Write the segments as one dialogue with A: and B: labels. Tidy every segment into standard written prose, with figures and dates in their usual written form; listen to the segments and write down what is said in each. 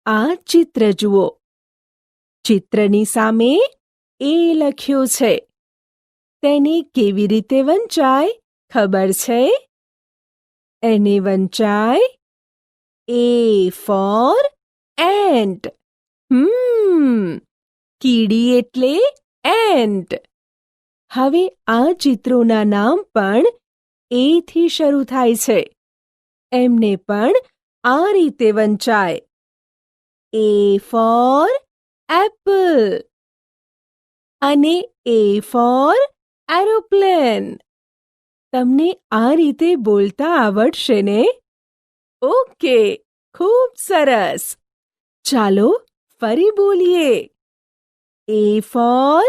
A: આ ચિત્ર જુઓ. ચિત્રની સામે એ લખ્યું છે. તેને કેવી રીતે વંચાય ખબર છે? એને વંચાય A for ant. કીડી એટલે એન્ટ. હવે આ ચિત્રોના નામ પણ એ થી શરૂ થાય છે. એમને પણ આ રીતે વંચાય. A for apple અને A for aeroplane. તમને આ રીતે બોલતા આવડશે ને? ઓકે, ખૂબ સરસ. ચાલો ફરી બોલીએ. A for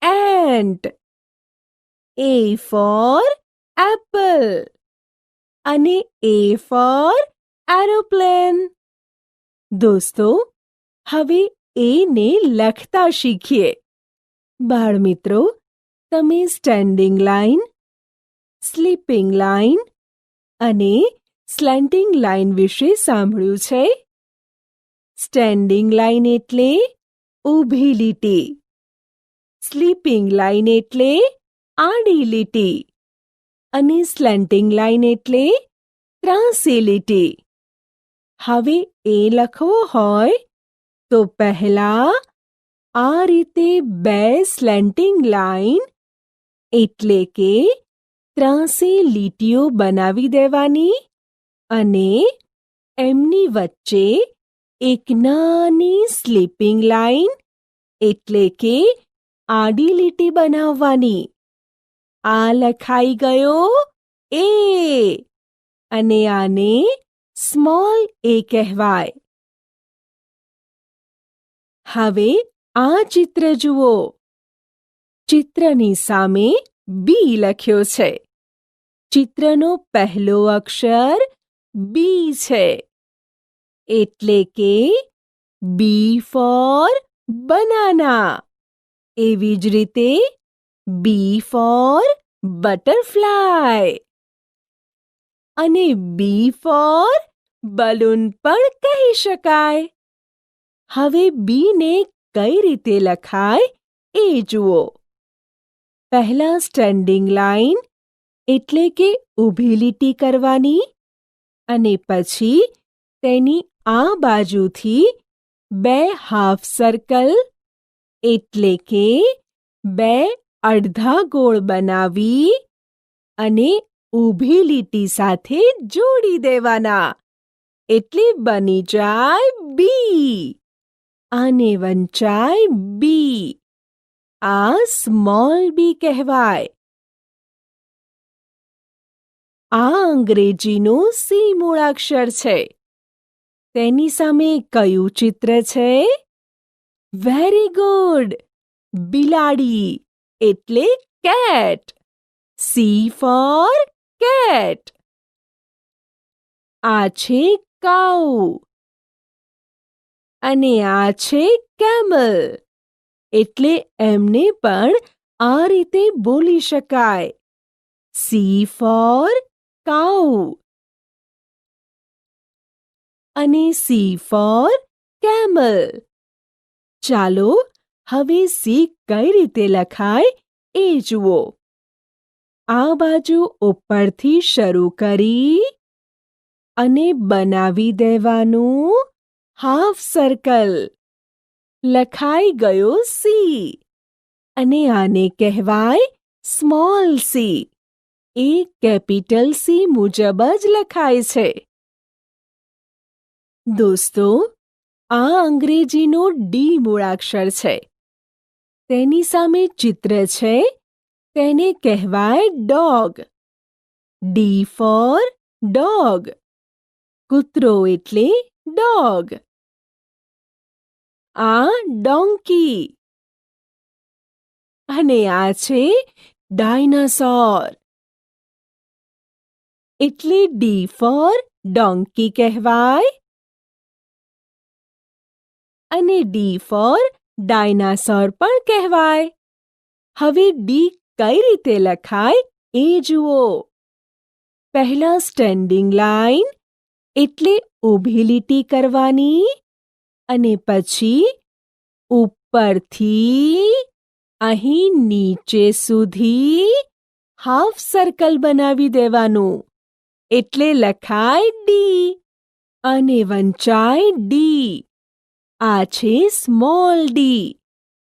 A: ant, A for apple અને A for aeroplane. દોસ્તો, હવે એને લખતા શીખીએ. બાળમિત્રો, તમે સ્ટેન્ડિંગ લાઇન, સ્લીપિંગ લાઇન અને સ્લેન્ટિંગ લાઇન વિશે સાંભળ્યું છે? સ્ટેન્ડિંગ લાઇન એટલે ઊભી લીટી. સ્લીપિંગ લાઇન એટલે આડી લીટી. અને સ્લેન્ટિંગ લાઇન એટલે ત્રાંસી લીટી. હવે એ લખવો હોય તો પહેલા આ રીતે બે સ્લેન્ટિંગ લાઇન એટલે કે ત્રાંસી લીટીઓ બનાવી દેવાની અને એમની વચ્ચે એક નાની સ્લીપિંગ લાઇન એટલે કે આડી લીટી બનાવવાની. આ લખાઈ ગયો એ અને આને સ્મોલ એ કહેવાય. હવે આ ચિત્ર જુઓ. ચિત્રની સામે બી લખ્યો છે. ચિત્રનો પહેલો અક્ષર બી છે. એટલે કે બી ફોર બનાના. એવી જ રીતે બી ફોર બટરફ્લાય અને બી ફોર બલૂન પણ કહી શકાય. હવે બીને કઈ રીતે લખાય એ જુઓ. પહેલા સ્ટેન્ડિંગ લાઇન એટલે કે ઊભી લીટી કરવાની અને પછી તેની આ બાજુથી બે હાફ સર્કલ એટલે કે બે અડધા ગોળ બનાવી અને ઊભી લીટી સાથે જોડી દેવાના. એટલે બની જાય બી. આને વંચાય બી. આ સ્મોલ બી કહેવાય. આ અંગ્રેજીનું સી મૂળાક્ષર છે. તેની સામે કયું ચિત્ર છે? Very good! બિલાડી એટલે કેટ. C four cat. આ છે કાઉ અને આ છે કેમલ. એટલે એમને પણ આ રીતે બોલી શકાય. સી ફોર કાઉ અને સી ફોર કેમલ. ચાલો હવે સી કઈ રીતે લખાય એ જુઓ. આ બાજુ ઉપરથી શરૂ કરી અને બનાવી દેવાનું હાફ સર્કલ. લખાઈ ગયો સી અને આને કહેવાય સ્મોલ સી. એ કેપિટલ સી મુજબ જ લખાય છે. દોસ્તો, આ અંગ્રેજીનો ડી મૂળાક્ષર છે. તેની સામે ચિત્ર છે. તેને કહેવાય ડોગ. D four dog. કૂતરો એટલે ડોગ. આ ડોંકી અને આ છે ડાયનાસોર. એટલે ડી ફોર ડોંકી કહેવાય અને ડી ફોર ડાયનાસોર પણ કહેવાય. હવે ડી કઈ રીતે લખાય એ જુઓ. પહેલા સ્ટેન્ડિંગ લાઇન એટલે ઊભી લીટી કરવાની અને પછી ઉપરથી અહીં નીચે સુધી હાફ સર્કલ બનાવી દેવાનું, એટલે લખાય ડી અને વંચાય ડી. આ છે સ્મોલ ડી.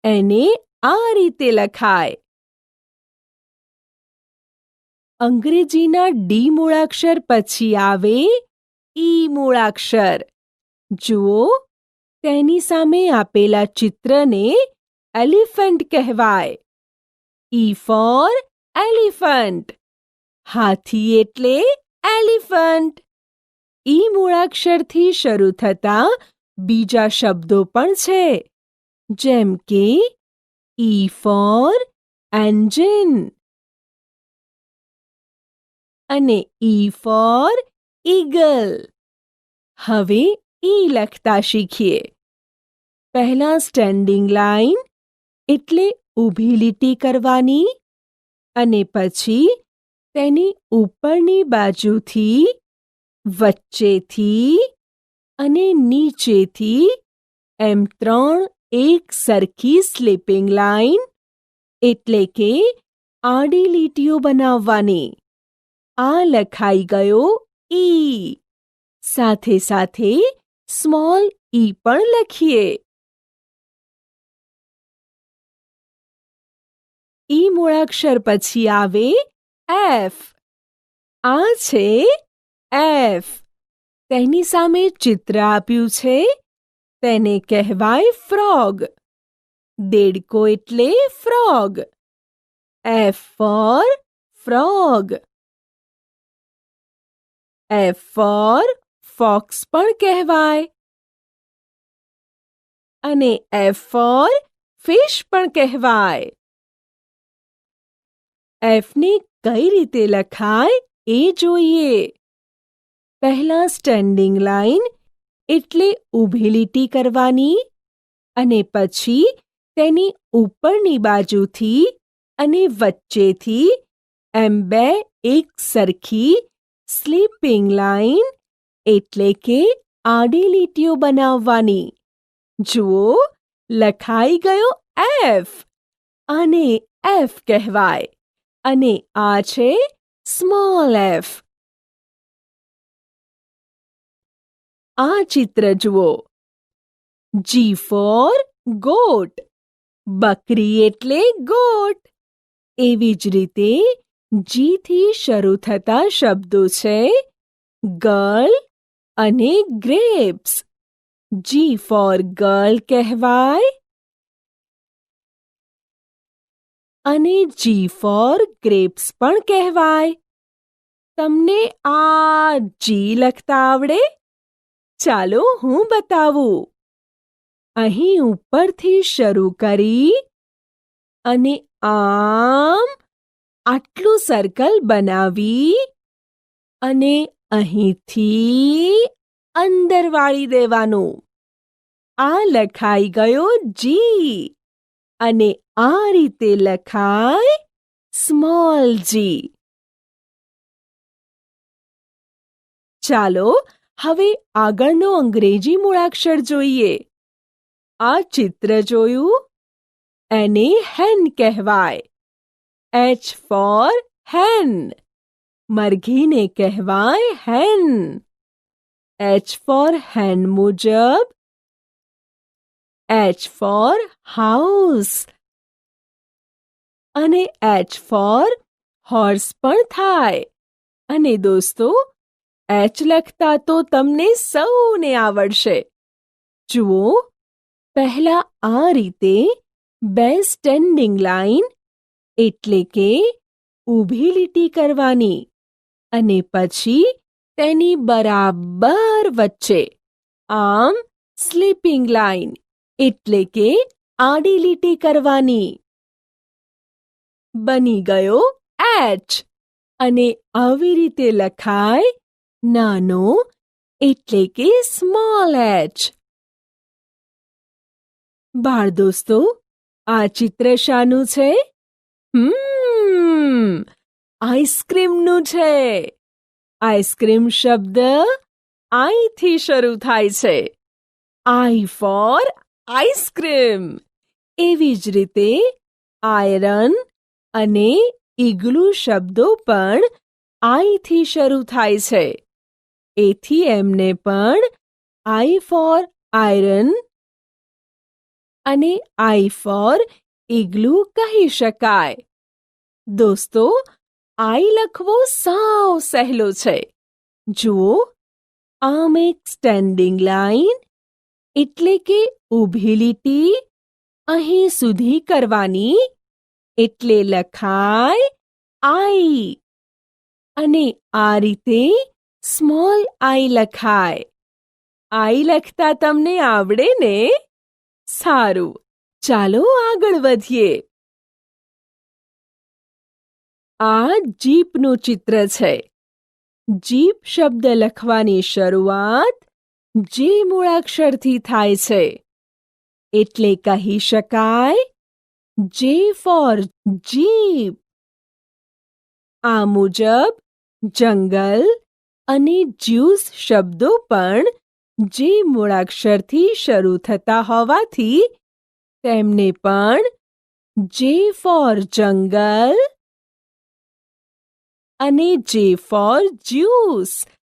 A: એને આ રીતે લખાય. અંગ્રેજીના ડી મૂળાક્ષર પછી આવે ઈ મૂળાક્ષર. જુઓ, તેની સામે આપેલા ચિત્રને એલિફન્ટ કહેવાય. E for elephant. હાથી એટલે એલિફન્ટ. ઈ મૂળાક્ષરથી શરૂ થતા બીજા શબ્દો પણ છે, જેમ કે ઈ ફોર એન્જિન અને ઈ ફોર ઈગલ. હવે ઈ લખતા શીખીએ. પહેલા સ્ટેન્ડિંગ લાઈન એટલે ઊભી લીટી કરવાની અને પછી તેની ઉપરની બાજુથી, વચ્ચેથી અને નીચેથી એમ 3 એક સરખી સ્લીપિંગ લાઈન એટલે કે આડી લીટીઓ બનાવવાની. આ લખાઈ ગયો ઈ. સાથે સાથે સ્મોલ ઈ પણ લખીએ. ઈ મૂળાક્ષર પછી આવે એફ. આ છે એફ. તેની સામે ચિત્ર આપ્યું છે, તેને કહેવાય ફ્રોગ. દેડકો એટલે frog. F for frog. F for fox પણ કહેવાય અને એફ ફોર ફિશ પણ કહેવાય. એફને કઈ રીતે લખાય એ જોઈએ. પહેલા સ્ટેન્ડિંગ લાઈન એટલે ઊભી લીટી કરવાની અને પછી તેની ઉપરની બાજુથી અને વચ્ચેથી એમ 2 એક સરખી સ્લીપિંગ લાઈન એટલે કે આડી લીટીઓ બનાવવાની. જુઓ, લખાઈ ગયો એફ. આને એફ કહેવાય અને આ છે સ્મોલ એફ. આ ચિત્ર જુઓ. G four got. બકરી એટલે ગોટ. એવી જ રીતે જીથી શરૂ થતા શબ્દો છે ગર્લ અને ગ્રેપ્સ. જી ફોર ગર્લ કહેવાય અને જી ફોર ગ્રેપ્સ પણ કહેવાય. તમને આ જી લખતા આવડે? ચાલો હું બતાવું. અહીં ઉપરથી શરૂ કરી અને આમ આટલું સર્કલ બનાવી અને અહીંથી અંદર વાળી દેવાનું. આ લખાઈ ગયો જી અને આ રીતે લખાય સ્મોલ જી. ચાલો હવે આગળનો અંગ્રેજી મૂળાક્ષર જોઈએ. આ ચિત્ર જોયું? એને હેન કહેવાય. એચ ફોર હેન. મરઘીને કહેવાય હેન. એચ ફોર હેન મુજબ એચ ફોર હાઉસ અને એચ ફોર હોર્સ પણ થાય. અને દોસ્તો, એચ લખતા તો તમને સૌને આવડશે. જુઓ, પહેલા આ રીતે 2 સ્ટેન્ડિંગ લાઈન એટલે કે ઊભી લીટી કરવાની અને પછી તેની બરાબર વચ્ચે આમ સ્લીપિંગ લાઈન એટલે કે આડી લીટી કરવાની. બની ગયો એચ અને આવી રીતે લખાય નાનો એટલે કે સ્મોલ એચ. બાળ દોસ્તો, આ ચિત્ર શાનું છે? આઈસ્ક્રીમનું છે. આઈસ્ક્રીમ શબ્દ આઈથી શરૂ થાય છે આઈ ફોર આઈસ્ક્રીમ. એવી જ રીતે આયરન અને ઇગ્લુ શબ્દો પણ આઈથી શરૂ થાય છે. એથી એમને પણ આઈ ફોર આયરન અને આઈ ફોર ઇગ્લુ કહી શકાય. દોસ્તો, આઈ લખવો સાવ સહેલો છે. જુઓ, આમ એક સ્ટેન્ડિંગ લાઈન એટલે કે ઊભી લીટી અહીં સુધી કરવાની એટલે લખાય આઈ. અને આ રીતે સ્મોલ આઈ લખાય. આઈ લખતા તમને આવડે ને? સારું, ચાલો આગળ વધીએ. આ જીપનું ચિત્ર છે. જીપ શબ્દ લખવાની શરૂઆત જે મૂળાક્ષરથી થાય છે. એટલે કહી શકાય જે ફોર જીપ. આ મુજબ જંગલ અને જ્યુસ શબ્દો પણ જે મૂળાક્ષરથી શરૂ થતા હોવાથી તેમને પણ જે ફોર જંગલ અને જે ફોર જ્યુસ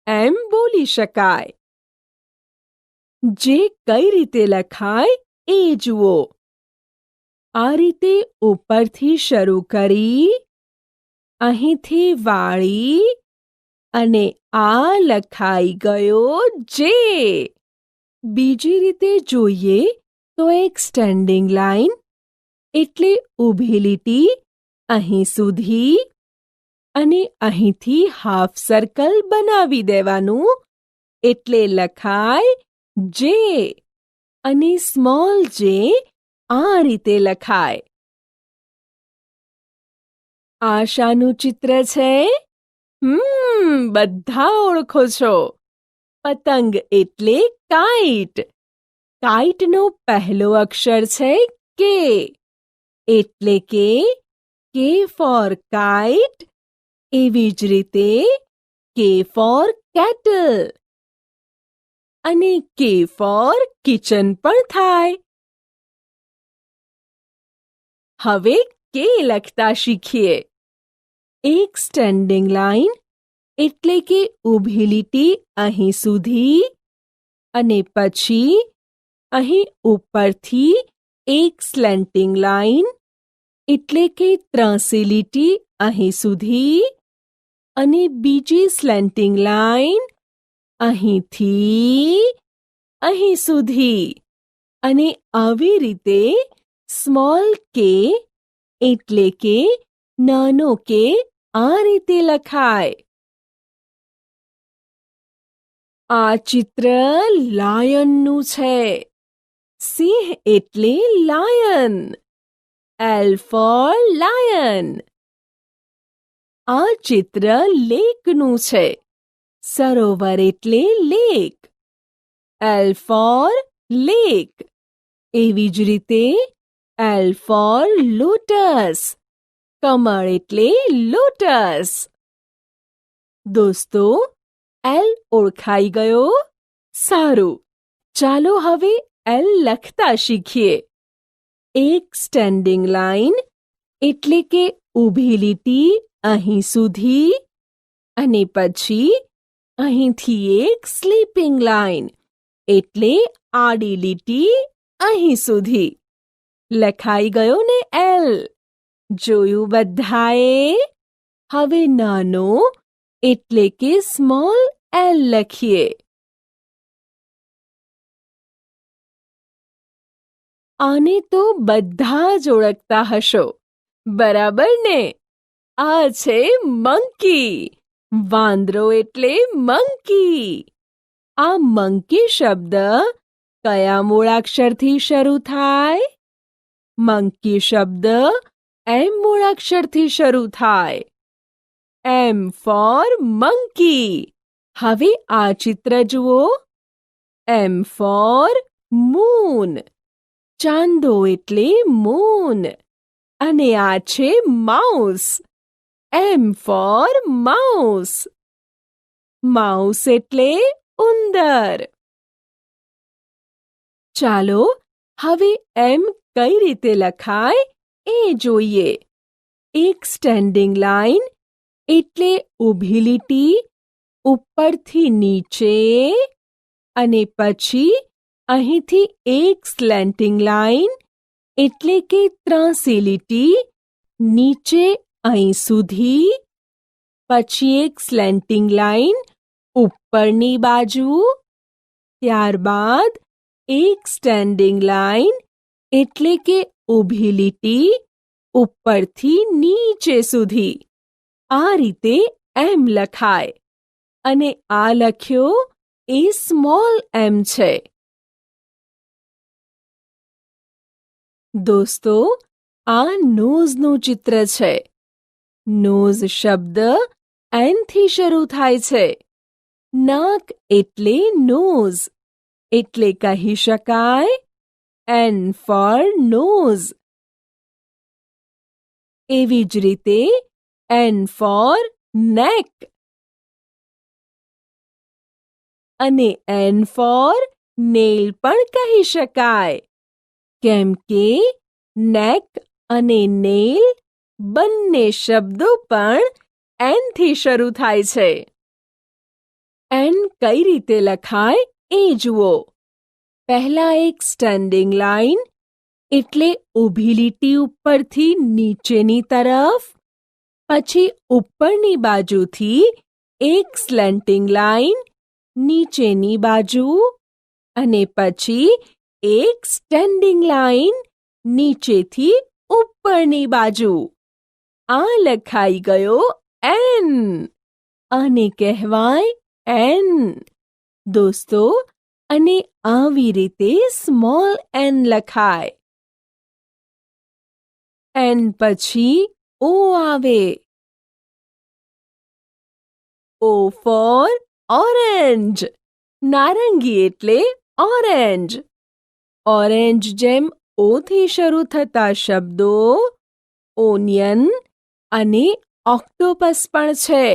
A: એમ બોલી શકાય. જે કઈ રીતે લખાય એ જુઓ. આ રીતે ઉપરથી શરૂ કરી અહીંથી વાળી અને આ લખાઈ ગયો જે. બીજી રીતે જોઈએ તો એક સ્ટેન્ડિંગ લાઈન એટલે ઊભી લીટી અહીં સુધી અને અહીંથી હાફ સર્કલ બનાવી દેવાનું એટલે લખાય જે. અને સ્મોલ જે આ રીતે લખાય. આ શાનું ચિત્ર છે? બધા ઓળખો છો. પતંગ એટલે કાઇટ. કાઇટનો પહેલો અક્ષર છે કે. એટલે કે ફોર કાઇટ. એવી જ રીતે કે ફોર કેટલ અને કે ફોર કિચન પણ થાય. હવે કે લખતા શીખીએ. એક સ્ટેન્ડિંગ લાઈન એટલે કે ઊભી લીટી અહીં સુધી અને પછી અહીં ઉપરથી એક સ્લેન્ટિંગ લાઈન એટલે કે ત્રાંસી લીટી અહીં સુધી અને બીજી સ્લેન્ટિંગ લાઈન અહીંથી અહીં સુધી. અને આવી રીતે સ્મોલ કે એટલે કે નાનો કે આ રીતે લખાય. આ ચિત્ર લાયનનું છે. સિંહ એટલે લાયન. L four lion. આ ચિત્ર લેકનું છે. સરોવર એટલે લેક. L four lake. એવી જ રીતે એલ ફોર લોટસ. કમળ એટલે લોટસ. દોસ્તો, એલ ઓળખાઈ ગયો? સારું, ચાલો હવે એલ લખતા શીખીએ. એક સ્ટેન્ડિંગ લાઈન એટલે કે ઊભી લીટી અહીં સુધી અને પછી અહીંથી એક સ્લીપિંગ લાઈન એટલે આડી લીટી અહીં સુધી. લખાઈ ગયો ને એલ? જોયું બધાએ? હવે નાનો એટલે કે સ્મોલ એલ લખીએ. આને તો બધા જ ઓળખતા હશો, બરાબર ને? આ છે મંકી. વાંદરો એટલે મંકી. આ મંકી શબ્દ કયા મૂળાક્ષરથી શરૂ થાય? મંકી શબ્દ એમ મૂળાક્ષરથી શરૂ થાય. એમ ફોર મંકી. હવે આ ચિત્ર જુઓ. એમ ફોર મૂન. ચાંદો એટલે મૂન. અને આ છે માઉસ. એમ ફોર માઉસ. માઉસ એટલે ઉંદર. ચાલો હવે એમ કઈ રીતે લખાય એ જોઈએ. એક સ્ટેન્ડિંગ લાઇન એટલે ઊભી લીટી ઉપરથી નીચે, અને પછી અહીંથી એક સ્લેન્ટિંગ લાઇન એટલે કે ત્રાંસી લીટી નીચે અહીં સુધી, પછી એક સ્લેન્ટિંગ લાઇન ઉપરની બાજુ, ત્યારબાદ એક સ્ટેન્ડિંગ લાઇન એટલે કે ઊભી લીટી ઉપરથી નીચે સુધી. આ રીતે એમ લખાય, અને આ લખ્યો એ સ્મોલ એમ છે. દોસ્તો, આ નોઝનું ચિત્ર છે. નોઝ શબ્દ એનથી શરૂ થાય છે. નાક એટલે નોઝ, એટલે કહી શકાય એન ફોર નોઝ. એવી જ રીતે એન ફોર નેક, અને એન ફોર નેલ પણ કહી શકાય, કેમ કે નેક અને નેલ બંને શબ્દો પણ એનથી શરૂ થાય છે. એન કઈ રીતે લખાય એ જુઓ. પહેલા એક સ્ટેન્ડિંગ લાઇન એટલે ઊભી લીટી ઉપરથી નીચેની તરફ, પછી ઉપરની બાજુથી એક સ્લેન્ટિંગ લાઇન નીચેની બાજુ, અને પછી એક સ્ટેન્ડિંગ લાઇન નીચેથી ઉપરની બાજુ. આ લખાઈ ગયો એન. આને કહેવાય એન. દોસ્તો, અને આવી રીતે સ્મોલ એન લખાય. એન પછી ઓ આવે. O for orange. નારંગી એટલે ઓરેન્જ. ઓરેન્જ જેમ ઓથી શરૂ થતા શબ્દો ઓનિયન અને ઓક્ટોપસ પણ છે.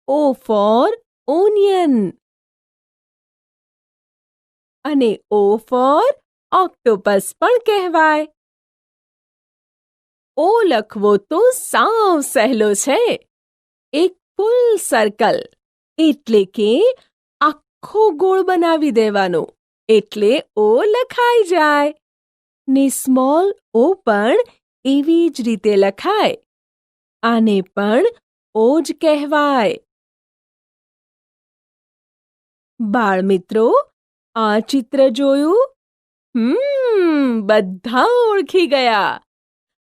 A: ઓ ફોર ઓનિયન અને ઓ ફોર ઓક્ટોપસ પણ કહેવાય. ઓ લખવો તો સાવ સહેલો છે. એક ફૂલ સર્કલ એટલે કે આખો ગોળ બનાવી દેવાનો, એટલે ઓ લખાઈ જાય. ને સ્મોલ ઓ પણ એવી જ રીતે લખાય. આને પણ ઓ જ કહેવાય. બાળમિત્રો, આ ચિત્ર જોયું? બધા ઓળખી ગયા.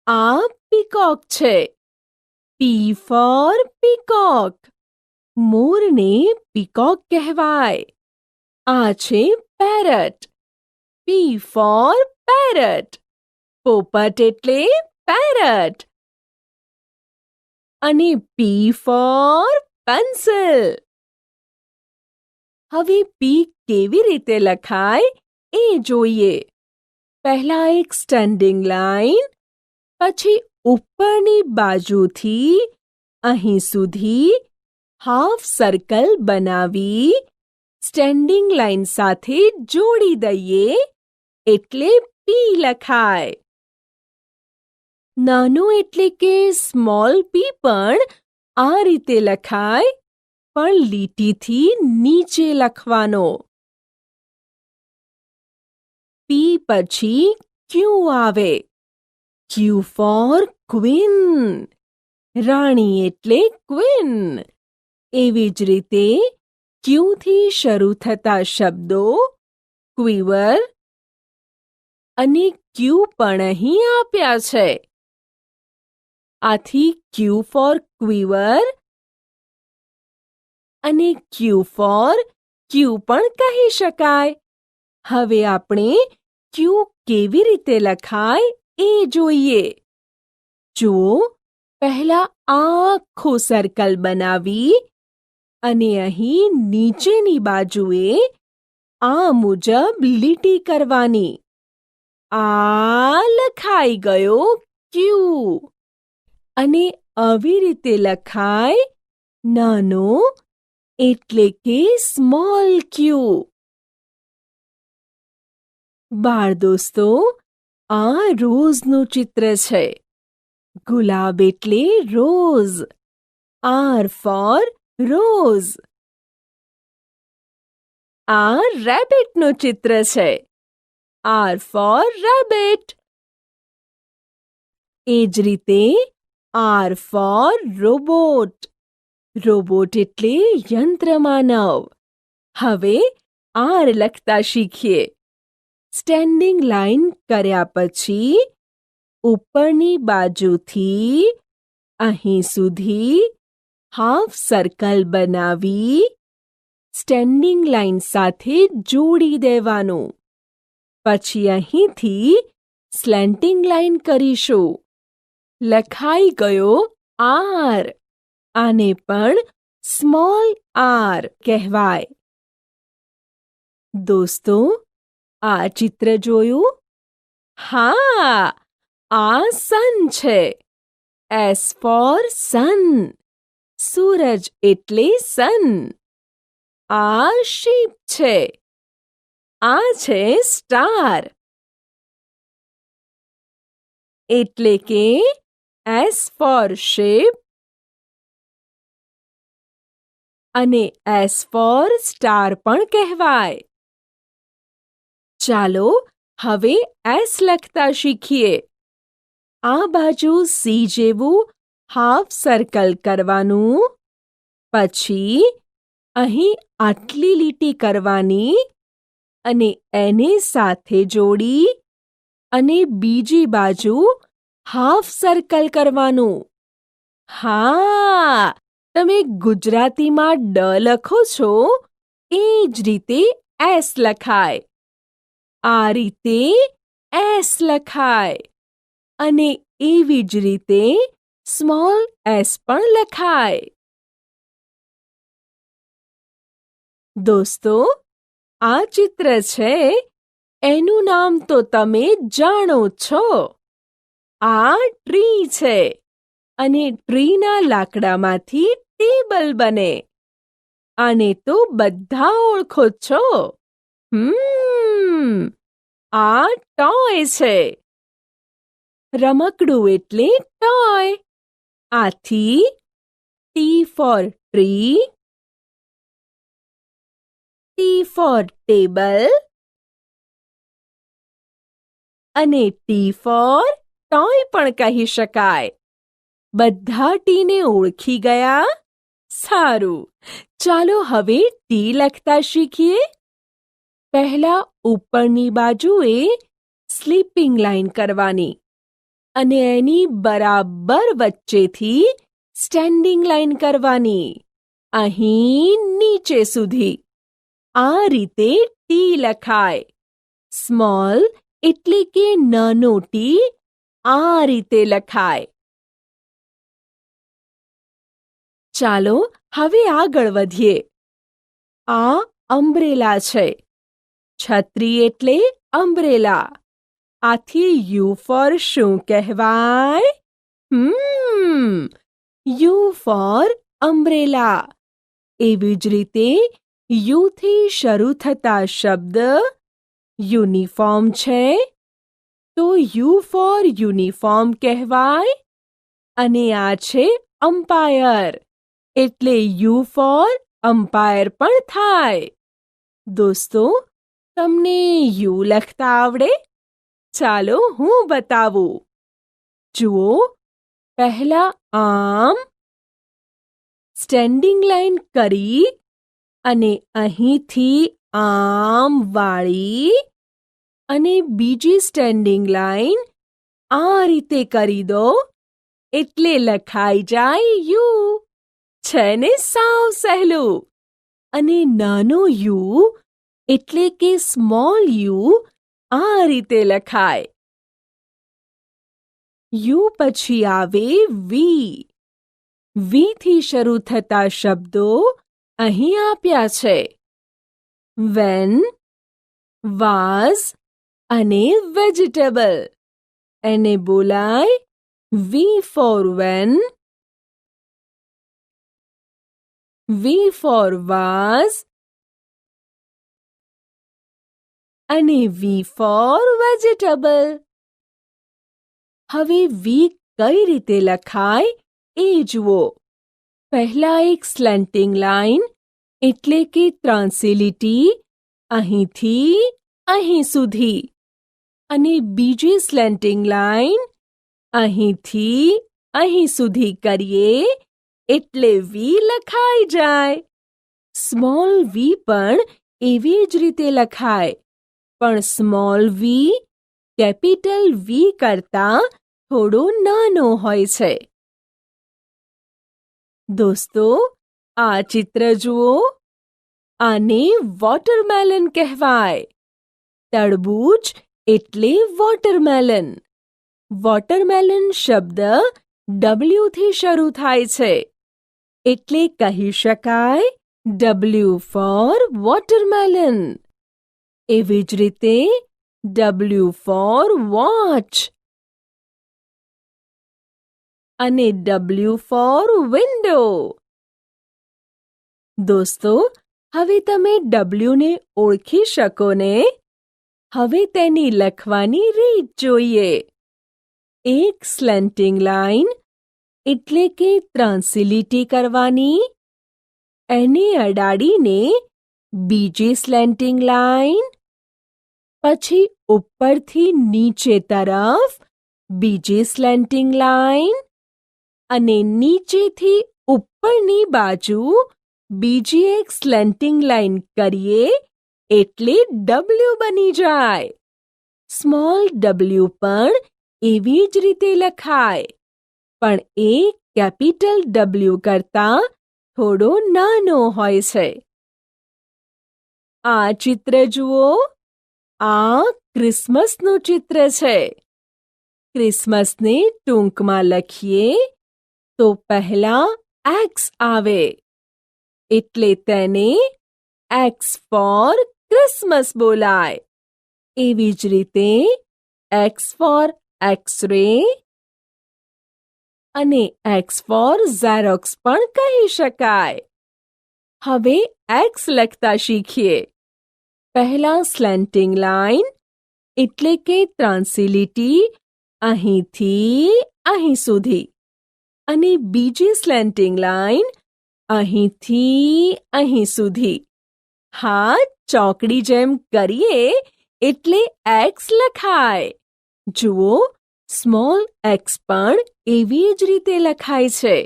A: આ પીકોક છે. P four peacock. મોરને પીકોક કહેવાય. આ છે પેરટ. P four parrot. પોપટ એટલે પેરટ. અને પી ફોર પેન્સિલ. હવે પી કેવી રીતે લખાય એ જોઈએ. પહેલા એક સ્ટેન્ડિંગ લાઇન, પછી ઉપરની બાજુથી અહીં સુધી હાફ સર્કલ બનાવી સ્ટેન્ડિંગ લાઇન સાથે જોડી દઈએ એટલે પી લખાય. નાનું એટલે કે સ્મોલ પી પણ આ રીતે લખાય, પણ લીટીથી નીચે લખવાનો. પી પછી ક્યુ આવે. ક્યુ ફોર ક્વીન. રાણી એટલે ક્વીન. એવી જ રીતે ક્યુથી શરૂ થતા શબ્દો ક્વીવર અને ક્યુ પણ અહીં આપ્યા છે. આથી ક્યુ ફોર ક્વીવર અને ક્યુ ફોર ક્યુ પણ કહી શકાય. હવે આપણે ક્યુ કેવી રીતે લખાય એ જોઈએ. જુઓ, પહેલા આખું સર્કલ બનાવી અને અહીં નીચેની બાજુએ આ મુજબ લીટી કરવાની. આ લખાઈ ગયો ક્યુ. અને આવી રીતે લખાય નાનો એટલે કે સ્મોલ ક્યુ. બાળ દોસ્તો, આ રોઝનું ચિત્ર છે. ગુલાબ એટલે રોઝ. R for rose. આ રેબિટનું ચિત્ર છે. R for rabbit. એ જ રીતે R for robot. રોબોટ એટલે યંત્રમાનવ. હવે R લખતા શીખીએ. સ્ટેન્ડિંગ લાઇન કર્યા પછી ઉપરની બાજુથી અહીં સુધી હાફ સર્કલ બનાવી સ્ટેન્ડિંગ લાઇન સાથે જોડી દેવાનું. પછી અહીંથી સ્લેન્ટિંગ લાઇન કરીશું. લખાઈ ગયો R. આને પણ સ્મોલ r કહેવાય. દોસ્તો, આ ચિત્ર જોયું? હા, આ સન છે. S for sun. સૂરજ એટલે સન. આ શીપ છે. આ છે સ્ટાર. એટલે કે S for ship અને S for સ્ટાર પણ કહેવાય. ચાલો હવે S લખતા શીખીએ. આ બાજુ C જેવું હાફ સર્કલ કરવાનું. પછી અહીં આટલી લીટી કરવાની અને એને સાથે જોડી અને બીજી બાજુ હાફ સર્કલ કરવાનું. હા, તમે ગુજરાતીમાં ડ લખો છો એ જ રીતે S લખાય. આ રીતે S લખાય. અને એવી જ રીતે સ્મોલ s પણ લખાય. દોસ્તો, આ ચિત્ર છે એનું નામ તો તમે જાણો છો. આ ટ્રી છે અને ટ્રીના લાકડામાંથી ટેબલ બને. આને તો બધા ઓળખો છો. આ ટોય છે. રમકડું એટલે ટોય. આથી T for tree, T for table અને T for toy પણ કહી શકાય. બધા ટીને ઓળખી ગયા? સારું, ચાલો હવે T લખતા શીખીએ. પહેલા ઉપરની બાજુએ સ્લીપિંગ લાઇન કરવાની અને એની બરાબર વચ્ચેથી સ્ટેન્ડિંગ લાઇન કરવાની. અહીં નીચે સુધી. આ રીતે T લખાય. સ્મોલ એટલે કે નાનો T આ રીતે લખાય. ચાલો હવે આગળ વધીએ. આ અમ્બ્રેલા છે. છત્રી એટલે અમ્બ્રેલા. આથી U for શું કહેવાય? U for umbrella. એવી જ રીતે U થી શરૂ થતા શબ્દ યુનિફોર્મ છે તો U for યુનિફોર્મ કહેવાય. અને આ છે અમ્પાયર એટલે U for અમ્પાયર પણ થાય. દોસ્તો, તમને U લખતા આવડે? ચાલો હું બતાવું. જુઓ, પહેલા આમ સ્ટેન્ડિંગ લાઇન કરી અને અહીંથી આમ વાળી અને બીજી સ્ટેન્ડિંગ લાઇન આ રીતે કરી દો એટલે લખાઈ જાય U. છે ને સાવ સહેલું. અને નાનો U એટલે કે સ્મોલ U આ રીતે લખાય. U પછી આવે V. V થી શરૂ થતા શબ્દો અહીં આપ્યા છે. when, was અને vegetable. એને બોલાય V for when, V for was અને V ફોર વેજીટેબલ. હવે V કઈ રીતે લખાય એ જુઓ. પહેલા એક સ્લેન્ટિંગ લાઈન એટલે કે ત્રાંસી લીટી અહીંથી અહીં સુધી, અને બીજી સ્લેન્ટિંગ લાઈન અહીંથી અહીં સુધી કરીએ એટલે V લખાઈ જાય. સ્મોલ v પણ એવી જ રીતે લખાય, પણ સ્મોલ v કેપિટલ V કરતાં થોડો નાનો હોય છે. દોસ્તો, આ ચિત્ર જુઓ. આને વોટરમેલન કહેવાય. તરબૂચ એટલે વોટરમેલન. વોટરમેલન શબ્દ W થી શરૂ થાય છે, એટલે કહી શકાય W ફોર વોટરમેલન. એવી જ રીતે W ફોર વોચ અને W ફોર વિન્ડો. દોસ્તો, હવે તમે W ને ઓળખી શકો ને? હવે તેની લખવાની રીત જોઈએ. એક સ્લેન્ટિંગ લાઈન એટલે કે ત્રાંસી લીટી કરવાની, એને અડાડીને બીજી સ્લેન્ટિંગ લાઈન, પછી ઉપરથી નીચે તરફ બીજી સ્લેન્ટિંગ લાઈન, અને નીચેથી ઉપરની બાજુ બીજી એક સ્લેન્ટિંગ લાઈન કરીએ એટલે W બની જાય. સ્મોલ w પણ એવી જ રીતે લખાય, પણ એ કેપિટલ W કરતાં થોડો નાનો હોય છે. આ ચિત્ર જુઓ. આ ક્રિસમસનું ચિત્ર છે. ક્રિસમસને ટૂંકમાં લખીએ તો પહેલા X આવે, એટલે તેને X ફોર ક્રિસમસ બોલાય. એવી જ રીતે X ફોર એક્સ-રે અને X ફોર ઝેરોક્સ પણ કહી શકાય. હવે X લખતા શીખીએ. પહેલા સ્લેન્ટિંગ લાઈન એટલે કે ત્રાંસી લીટી અહીંથી અહીં સુધી, અને બીજી સ્લેન્ટિંગ લાઈન અહીંથી અહીં સુધી. હા, ચોકડી જેમ કરીએ એટલે X લખાય. જુઓ, સ્મોલ x પણ એવી જ રીતે લખાય છે.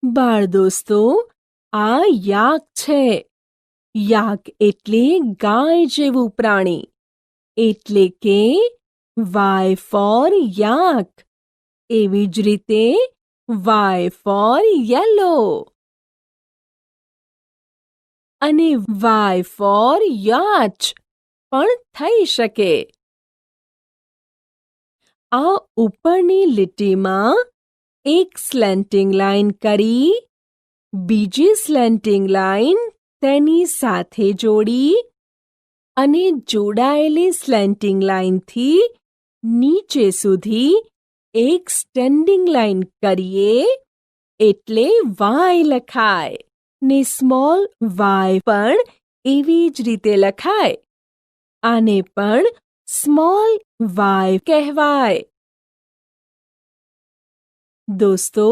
A: બાળ દોસ્તો, આ યાક છે. યાક એટલે ગાય જેવું પ્રાણી, એટલે કે Y ફોર યાક. એવી જ રીતે Y ફોર યલો અને Y ફોર યાચ પણ થઈ શકે. આ ઉપરની લીટીમાં એક સ્લેન્ટિંગ લાઈન કરી, બીજી સ્લેન્ટિંગ લાઈન તેની સાથે જોડી, અને જોડાયેલી સ્લેન્ટિંગ લાઈનથી નીચે સુધી એક સ્ટેન્ડિંગ લાઈન કરીએ એટલે Y લખાય. ને સ્મોલ y પણ એવી જ રીતે લખાય. આને પણ સ્મોલ y કહેવાય. દોસ્તો,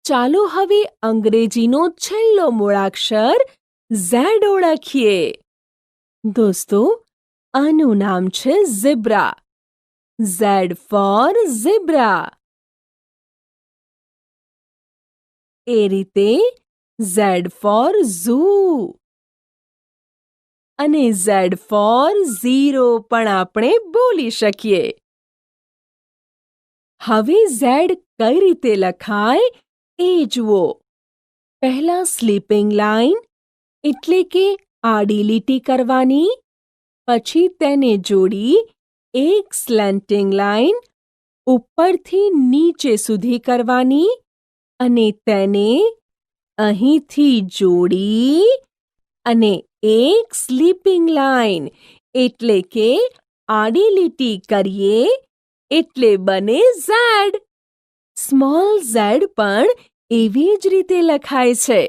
A: ચાલો હવે અંગ્રેજીનો છેલ્લો મૂળાક્ષર Z ઓળખીએ. દોસ્તો, આનું નામ છે ઝીબ્રા. Z for zebra. એ રીતે Z ફોર ઝૂ અને Z ફોર ઝીરો પણ આપણે બોલી શકીએ. હવે Z કઈ રીતે લખાય એ જુઓ. પહેલા સ્લીપિંગ લાઈન એટલે કે આડી લીટી કરવાની, પછી તેને જોડી એક સ્લેન્ટિંગ લાઈન ઉપરથી નીચે સુધી કરવાની, અને તેને અહીંથી જોડી અને એક સ્લીપિંગ લાઈન એટલે કે આડી લીટી કરીએ એટલે બને Z. સ્મોલ z પણ એવી જ રીતે લખાય છે.